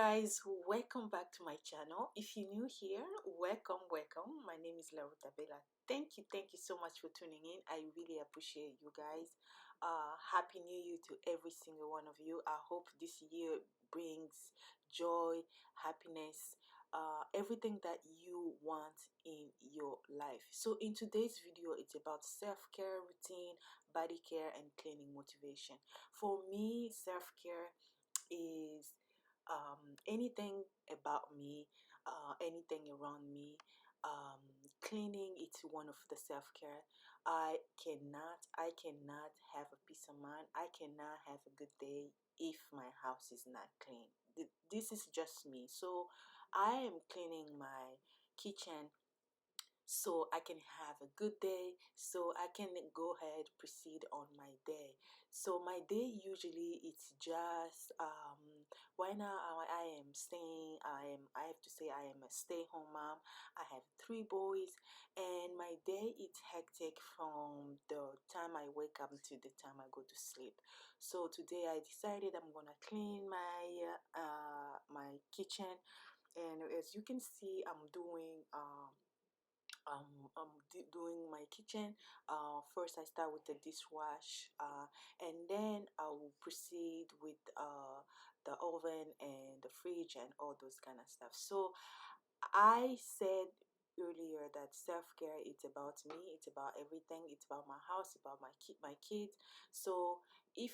guys, welcome back to my channel. If you're new here, welcome. My name is Laruta Bella. Thank you so much for tuning in. I really appreciate you guys. Happy New Year to every single one of you. I hope this year brings joy, happiness, everything that you want in your life. So in today's video, it's about self-care routine, body care, and cleaning motivation. For me, self-care is anything about me, anything around me. Cleaning, it's one of the self-care. I cannot have a peace of mind. I cannot have a good day if my house is not clean. This is just me. So I am cleaning my kitchen so I can have a good day, so I can go ahead proceed on my day. So my day usually it's just right now I am staying I have to say I am a stay-home mom. I have three boys, and my day it's hectic from the time I wake up to the time I go to sleep. So today I decided I'm gonna clean my kitchen, and as you can see I'm doing doing my kitchen. First I start with the dishwash, and then I will proceed with the oven and the fridge and all those kind of stuff. So I said earlier that self-care, it's about me, it's about everything, it's about my house, about my kids. So if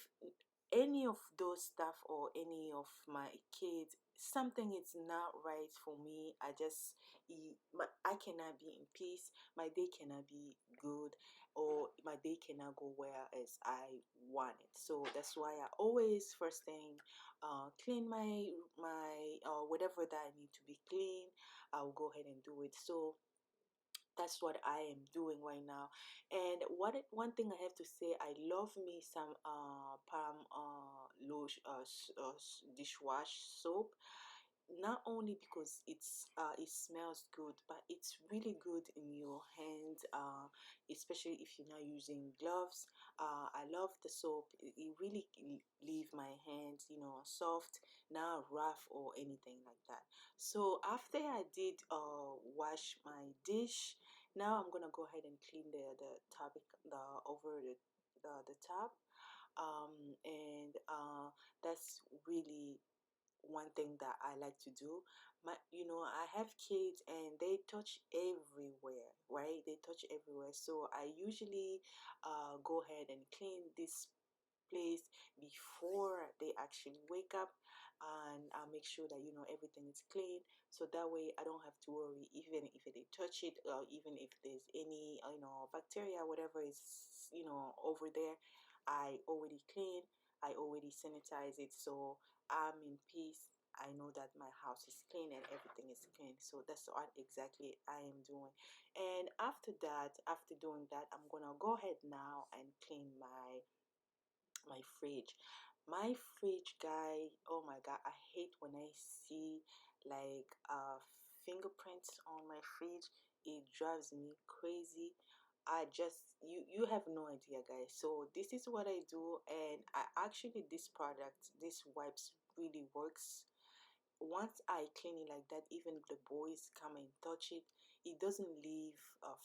any of those stuff or any of my kids, something is not right for me, I cannot be in peace. My day cannot be good, or my day cannot go well as I want it. So that's why I always first thing clean my whatever that I need to be clean. I'll go ahead and do it. So that's what I am doing right now. And one thing I have to say, I love me some palm lotion, dishwash soap. Not only because it smells good, but it's really good in your hands, especially if you're not using gloves. I love the soap. It really leave my hands, soft, not rough or anything like that. So after I did wash my dish, now I'm gonna go ahead and clean the topic, the over the top, and that's really one thing that I like to do. I have kids and they touch everywhere, right? They touch everywhere. So I usually go ahead and clean this place before they actually wake up, and I make sure that everything is clean, so that way I don't have to worry even if they touch it, or even if there's any bacteria, whatever is over there. I already clean, I already sanitize it, so I'm in peace. I know that my house is clean and everything is clean. So that's what exactly I am doing. And after that, after doing that, I'm gonna go ahead now and clean my fridge. My fridge, guy, oh my god, I hate when I see like fingerprints on my fridge. It drives me crazy. I just you have no idea, guys. So this is what I do, and I actually, this product, this wipes really works. Once I clean it like that, even if the boys come and touch it, it doesn't leave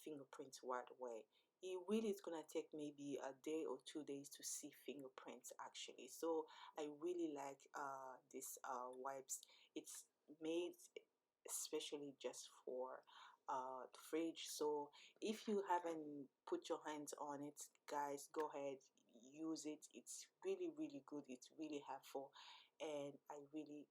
fingerprints right away. It really is gonna take maybe a day or 2 days to see fingerprints actually. So I really like this wipes. It's made especially just for the fridge. So if you haven't put your hands on it, guys, go ahead, use it. It's really good. It's really helpful, and I really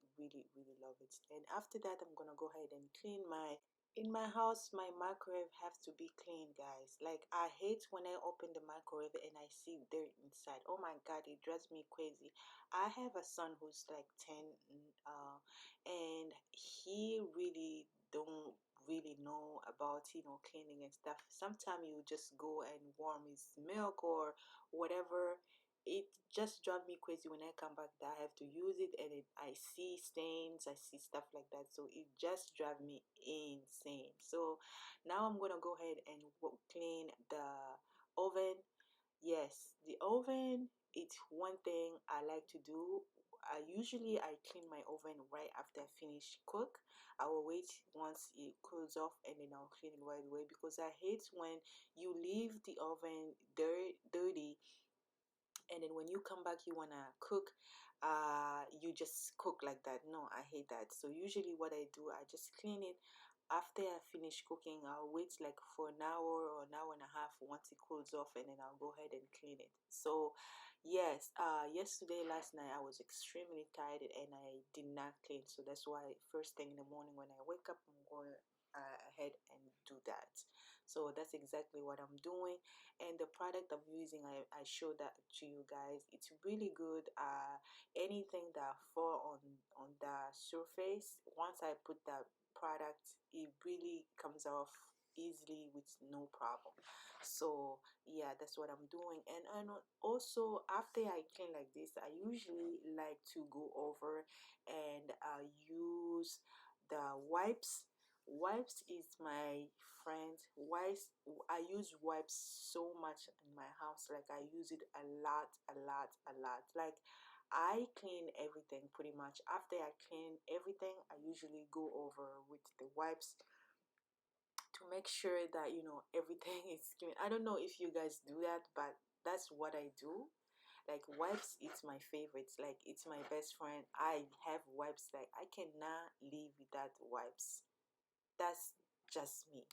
love it. And after that, I'm gonna go ahead and clean my in my house. My microwave have to be clean, guys. Like, I hate when I open the microwave and I see dirt inside. Oh my god, it drives me crazy. I have a son who's like 10, and he really don't really know about cleaning and stuff. Sometimes you just go and warm his milk or whatever. It just drives me crazy when I come back that I have to use it, and I see stains, I see stuff like that. So it just drives me insane. So now I'm gonna go ahead and clean the oven. Yes, the oven it's one thing I like to do. I clean my oven right after I finish cook. I will wait once it cools off and then I'll clean it right away, because I hate when you leave the oven dirty, and then when you come back you want to cook, you just cook like that. No, I hate that. So usually what I do, I just clean it after I finish cooking. I'll wait like for an hour or an hour and a half once it cools off, and then I'll go ahead and clean it. So yes, yesterday, last night, I was extremely tired and I did not clean. So that's why first thing in the morning when I wake up, I'm going ahead and do that. So that's exactly what I'm doing. And the product I'm using, I show that to you guys. It's really good. Anything that fall on the surface, once I put that product, it really comes off easily with no problem. So yeah, that's what I'm doing. And also after I clean like this, I usually like to go over and use the wipes. Wipes is my friend. Wipes, I use wipes so much in my house. Like I use it a lot, a lot, a lot. Like I clean everything pretty much. After I clean everything, I usually go over with the wipes to make sure that everything is clean. I don't know if you guys do that, but that's what I do. Like wipes, it's my favorites. Like it's my best friend. I have wipes. Like I cannot live without wipes. That's just me.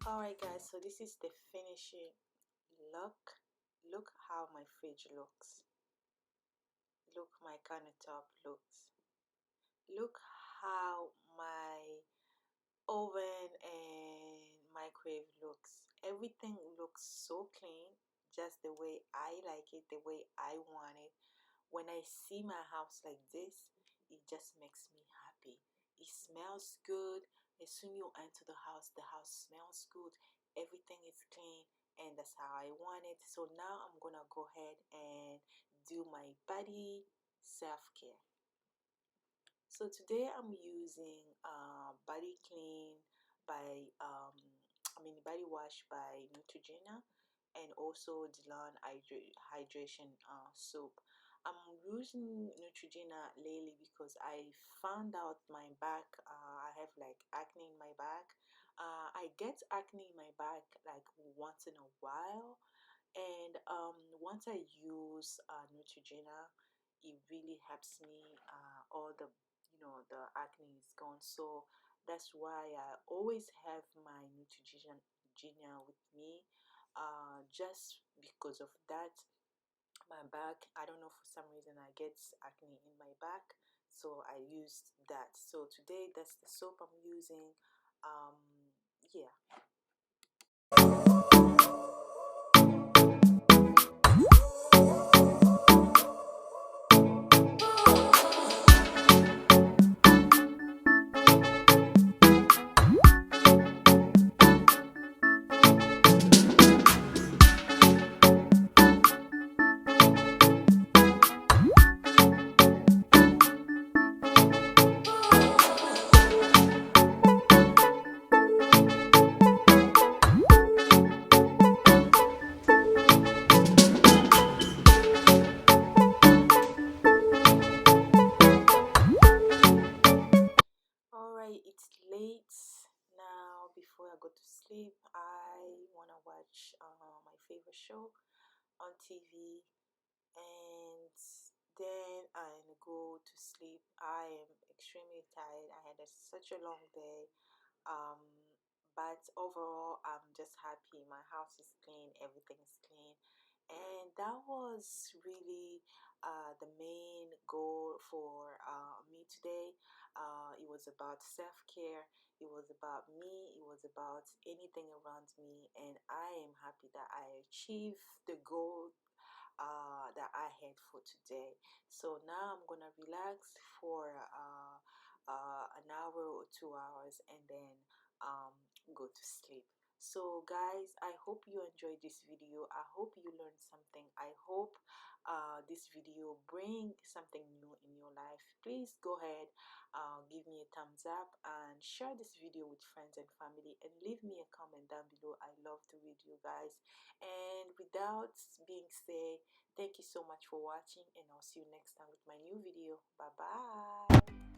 Alright guys, so this is the finishing look. Look how my fridge looks. Look my countertop looks. Look how my oven and microwave looks. Everything looks so clean, just the way I like it, the way I want it. When I see my house like this, it just makes me happy. It smells good. As soon you enter the house smells good. Everything is clean, and that's how I want it. So now I'm gonna go ahead and do my body self-care. So today I'm using body clean by body wash by Neutrogena, and also Dylan hydration soap. I'm using Neutrogena lately because I found out my back. I have like acne in my back. I get acne in my back like once in a while, and once I use Neutrogena, it really helps me. All the the acne is gone. So that's why I always have my Neutrogena with me. Just because of that, my back. I don't know, for some reason I get acne in my back, so I used that. So today that's the soap I'm using. Um, yeah. go to sleep, I want to watch my favorite show on TV, and then I go to sleep. I am extremely tired. I had such a long day. um, but overall, I'm just happy. My house is clean, everything is clean, and that was really the main goal for me today. It was about self-care, it was about me, it was about anything around me, and I am happy that I achieved the goal that I had for today. So now I'm gonna relax for an hour or 2 hours, and then um, go to sleep. So guys, I hope you enjoyed this video. I hope you learned something. I hope this video bring something new in your life. Please go ahead, give me a thumbs up and share this video with friends and family, and leave me a comment down below. I love to read you guys. And without being said, thank you so much for watching, and I'll see you next time with my new video. Bye bye.